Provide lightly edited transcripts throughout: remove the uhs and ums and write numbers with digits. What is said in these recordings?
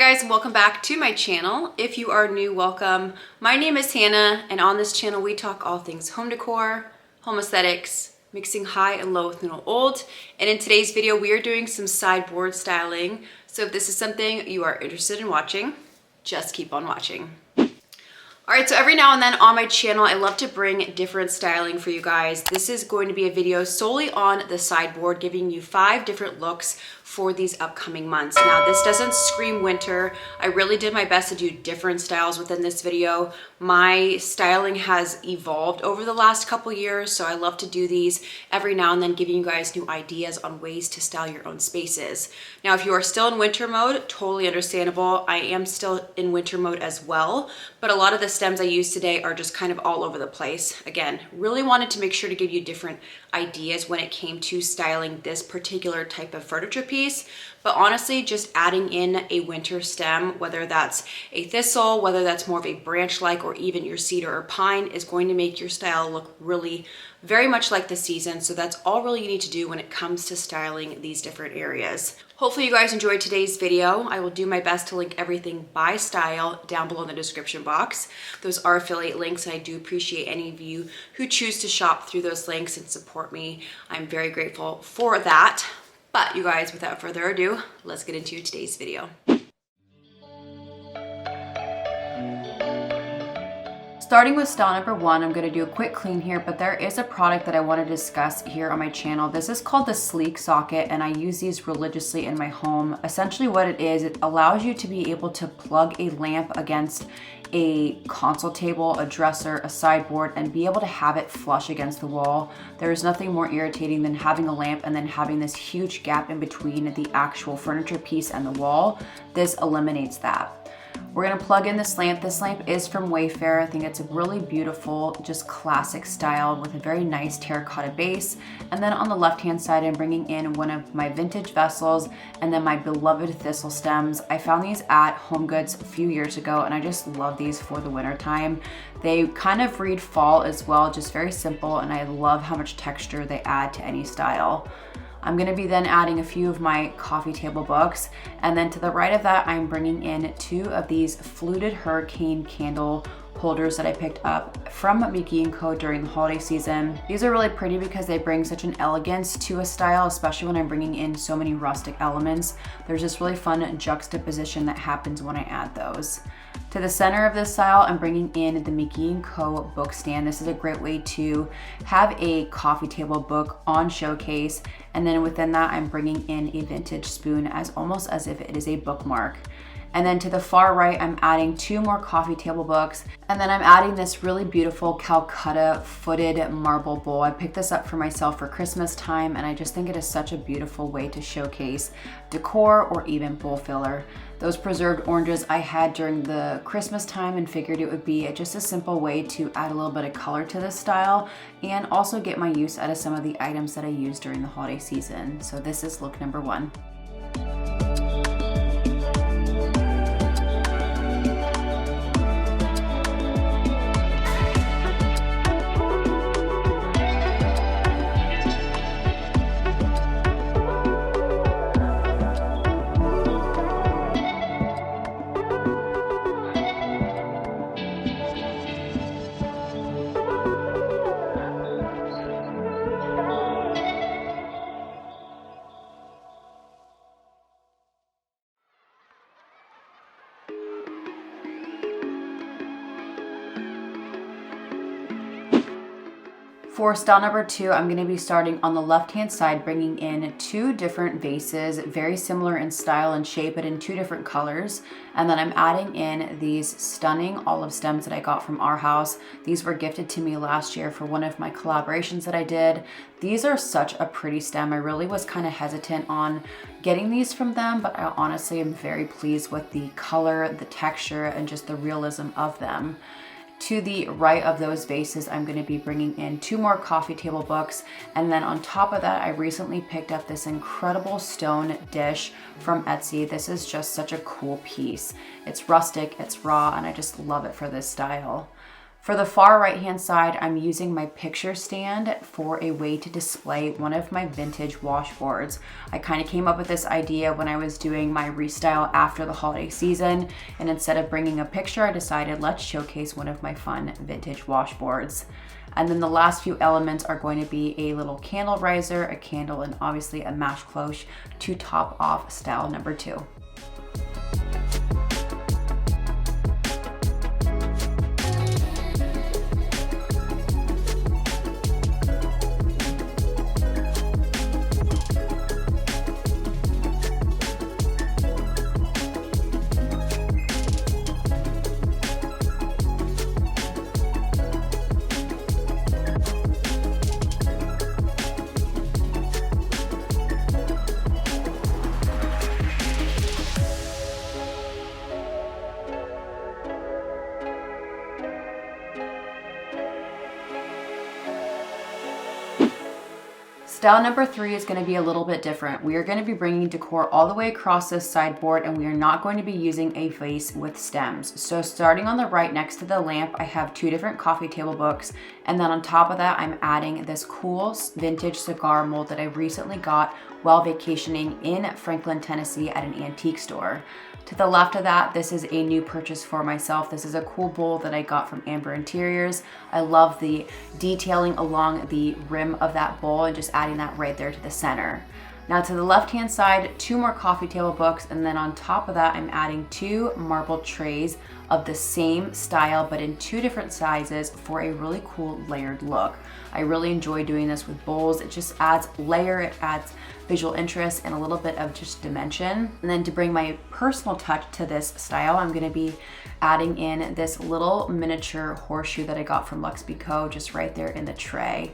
guys, and welcome back to my channel. If you are new, welcome. My name is Hannah, and on this channel we talk all things home decor, home aesthetics, mixing high and low with new and old. And in today's video we are doing some sideboard styling. So if this is something you are interested in watching, just keep on watching. All right, so every now and then on my channel, I love to bring different styling for you guys. This is going to be a video solely on the sideboard, giving you 5 different looks for these upcoming months. Now, this doesn't scream winter. I really did my best to do different styles within this video. My styling has evolved over the last couple years, so I love to do these every now and then, giving you guys new ideas on ways to style your own spaces. Now, if you are still in winter mode, totally understandable. I am still in winter mode as well, but a lot of the stems I use today are just kind of all over the place. Again, really wanted to make sure to give you different ideas when it came to styling this particular type of furniture piece. But honestly, just adding in a winter stem, whether that's a thistle, whether that's more of a branch-like, or even your cedar or pine, is going to make your style look really very much like the season. So that's all really you need to do when it comes to styling these different areas. Hopefully you guys enjoyed today's video. I will do my best to link everything by style down below in the description box. Those are affiliate links, and I do appreciate any of you who choose to shop through those links and support me. I'm very grateful for that. But you guys, without further ado, let's get into today's video. Starting with style number 1, I'm going to do a quick clean here, but there is a product that I want to discuss here on my channel. This is called the Sleek Socket, and I use these religiously in my home. Essentially what it is, it allows you to be able to plug a lamp against a console table, a dresser, a sideboard, and be able to have it flush against the wall. There is nothing more irritating than having a lamp and then having this huge gap in between the actual furniture piece and the wall. This eliminates that. We're gonna plug in this lamp. This lamp is from Wayfair. I think it's a really beautiful, just classic style with a very nice terracotta base. And then on the left-hand side, I'm bringing in one of my vintage vessels and then my beloved thistle stems. I found these at HomeGoods a few years ago, and I just love these for the winter time. They kind of read fall as well, just very simple, and I love how much texture they add to any style. I'm gonna be then adding a few of my coffee table books, and then to the right of that, I'm bringing in 2 of these fluted hurricane candle holders that I picked up from Mickey & Co. during the holiday season. These are really pretty because they bring such an elegance to a style, especially when I'm bringing in so many rustic elements. There's this really fun juxtaposition that happens when I add those. To the center of this style, I'm bringing in the Mickey & Co. book stand. This is a great way to have a coffee table book on showcase, and then within that, I'm bringing in a vintage spoon as almost as if it is a bookmark. And then to the far right, I'm adding 2 more coffee table books. And then I'm adding this really beautiful Calcutta footed marble bowl. I picked this up for myself for Christmas time, and I just think it is such a beautiful way to showcase decor or even bowl filler. Those preserved oranges I had during the Christmas time and figured it would be just a simple way to add a little bit of color to this style and also get my use out of some of the items that I used during the holiday season. So this is look number 1. For style number 2, I'm going to be starting on the left-hand side, bringing in 2 different vases, very similar in style and shape, but in 2 different colors. And then I'm adding in these stunning olive stems that I got from our house. These were gifted to me last year for one of my collaborations that I did. These are such a pretty stem. I really was kind of hesitant on getting these from them, but I honestly am very pleased with the color, the texture, and just the realism of them. To the right of those vases, I'm going to be bringing in 2 more coffee table books, and then on top of that, I recently picked up this incredible stone dish from Etsy. This is just such a cool piece. It's rustic, it's raw, and I just love it for this style. For the far right hand side, I'm using my picture stand for a way to display one of my vintage washboards. I kind of came up with this idea when I was doing my restyle after the holiday season, and instead of bringing a picture, I decided let's showcase one of my fun vintage washboards. And then the last few elements are going to be a little candle riser, a candle, and obviously a match cloche to top off style number 2. Style number 3 is going to be a little bit different. We are going to be bringing decor all the way across this sideboard, and we are not going to be using a vase with stems. So starting on the right next to the lamp, I have 2 different coffee table books, and then on top of that, I'm adding this cool vintage cigar mold that I recently got while vacationing in Franklin, Tennessee at an antique store. To the left of that, this is a new purchase for myself. This is a cool bowl that I got from Amber Interiors. I love the detailing along the rim of that bowl and just adding that right there to the center. Now to the left-hand side, 2 more coffee table books, and then on top of that, I'm adding 2 marble trays of the same style, but in 2 different sizes for a really cool layered look. I really enjoy doing this with bowls. It just adds layer, it adds visual interest and a little bit of just dimension. And then to bring my personal touch to this style, I'm gonna be adding in this little miniature horseshoe that I got from Luxby Co. just right there in the tray.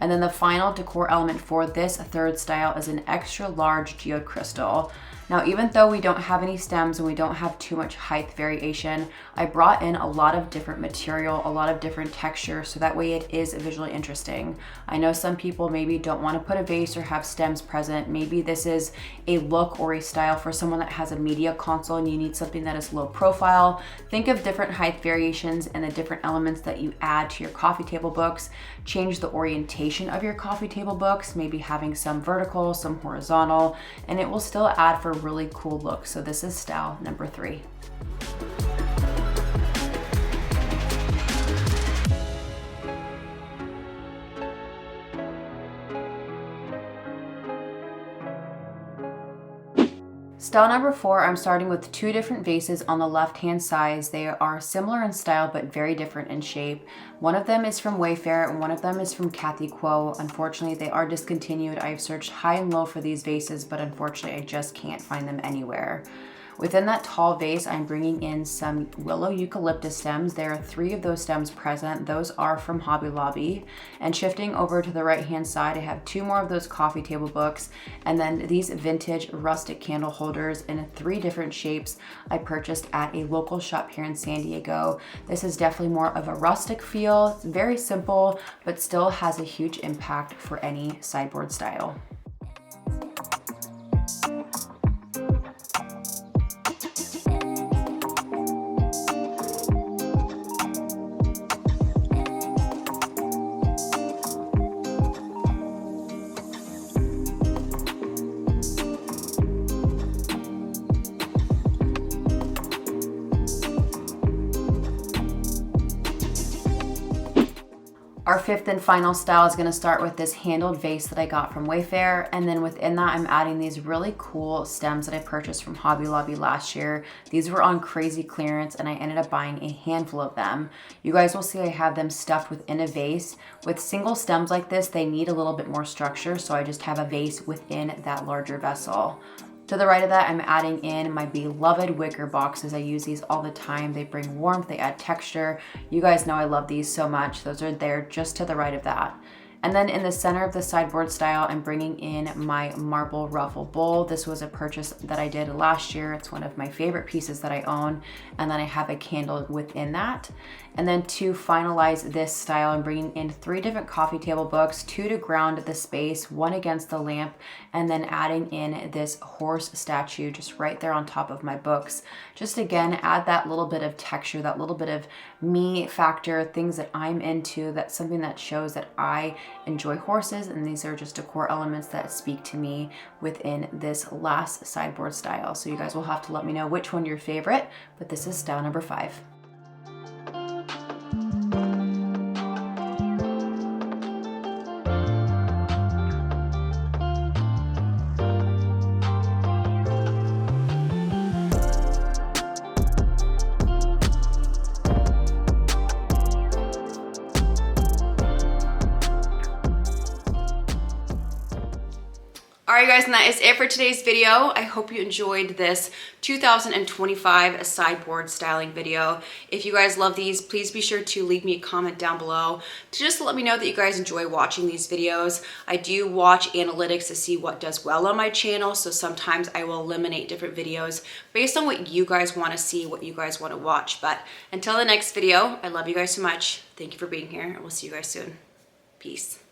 And then the final decor element for this third style is an extra large geode crystal. Now, even though we don't have any stems and we don't have too much height variation, I brought in a lot of different material, a lot of different texture, so that way it is visually interesting. I know some people maybe don't want to put a vase or have stems present. Maybe this is a look or a style for someone that has a media console and you need something that is low profile. Think of different height variations and the different elements that you add to your coffee table books. Change the orientation of your coffee table books, maybe having some vertical, some horizontal, and it will still add for a really cool look. So this is style number 3. Style number 4, I'm starting with 2 different vases on the left-hand side. They are similar in style, but very different in shape. One of them is from Wayfair and one of them is from Kathy Quo. Unfortunately, they are discontinued. I've searched high and low for these vases, but unfortunately, I just can't find them anywhere. Within that tall vase, I'm bringing in some willow eucalyptus stems. There are 3 of those stems present. Those are from Hobby Lobby. And shifting over to the right-hand side, I have 2 more of those coffee table books, and then these vintage rustic candle holders in 3 different shapes I purchased at a local shop here in San Diego. This is definitely more of a rustic feel. It's very simple, but still has a huge impact for any sideboard style. Our 5th and final style is going to start with this handled vase that I got from Wayfair, and then within that I'm adding these really cool stems that I purchased from Hobby Lobby last year. These were on crazy clearance and I ended up buying a handful of them. You guys will see I have them stuffed within a vase. With single stems like this, they need a little bit more structure, so I just have a vase within that larger vessel. To the right of that, I'm adding in my beloved wicker boxes. I use these all the time. They bring warmth, they add texture. You guys know I love these so much. Those are there just to the right of that. And then in the center of the sideboard style, I'm bringing in my marble ruffle bowl. This was a purchase that I did last year. It's one of my favorite pieces that I own. And then I have a candle within that. And then to finalize this style, I'm bringing in 3 different coffee table books, 2 to ground the space, 1 against the lamp, and then adding in this horse statue just right there on top of my books. Just again, add that little bit of texture, that little bit of me factor, things that I'm into. That's something that shows that I enjoy horses, and these are just decor elements that speak to me within this last sideboard style. So you guys will have to let me know which one your favorite, but this is style number 5. Alright guys, and that is it for today's video. I hope you enjoyed this 2025 sideboard styling video. If you guys love these, please be sure to leave me a comment down below to just let me know that you guys enjoy watching these videos. I do watch analytics to see what does well on my channel, so sometimes I will eliminate different videos based on what you guys want to see, what you guys want to watch. But until the next video, I love you guys so much. Thank you for being here, and we'll see you guys soon. Peace.